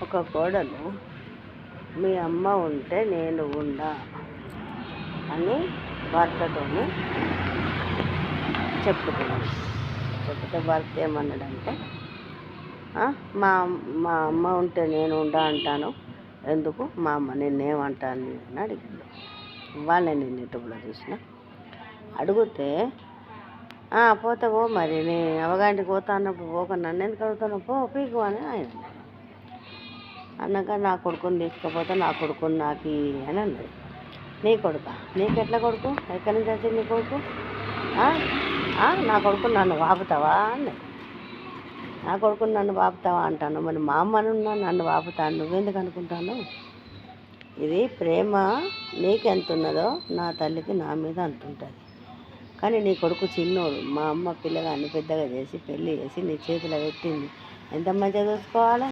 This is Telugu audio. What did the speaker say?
ఒక కోడలు మీ అమ్మ ఉంటే నేను ఉండా అని భర్తతోని చెప్పుకున్నాను. చెప్తే భర్త ఏమన్నాడంటే, మా మా అమ్మ ఉంటే నేను ఉండా అంటాను, ఎందుకు మా అమ్మ నిన్నేమంటాను అని అడిగాడు. వాళ్ళని నేను యూట్యూబ్లో చూసిన. అడిగితే పోతావో మరి నీ అవగాంటికి పోతా అన్నప్పుడు పోక నన్ను ఎందుకు అడుగుతాను, పీకు అని ఆయన అన్నాక నా కొడుకుని తీసుకపోతే నా కొడుకుని నాకు అని అన్నది. నీ కొడుక నీకెట్లా కొడుకు, ఎక్కడి నుంచి వచ్చింది నీ కొడుకు, నా కొడుకుని నన్ను వాపుతావా అన్నది. నా కొడుకుని నన్ను వాపుతావా అంటాను, మరి మా అమ్మనున్నా నన్ను వాపుతాను, నువ్వెందుకు అనుకుంటాను? ఇది ప్రేమ నీకెంత ఉన్నదో నా తల్లికి నా మీద అంత ఉంటుంది. కానీ నీ కొడుకు చిన్నోడు, మా అమ్మ పిల్లగాన్ని పెద్దగా చేసి పెళ్ళి చేసి నీ చేతిలో పెట్టింది, ఎంత మంచిగా చూసుకోవాలి.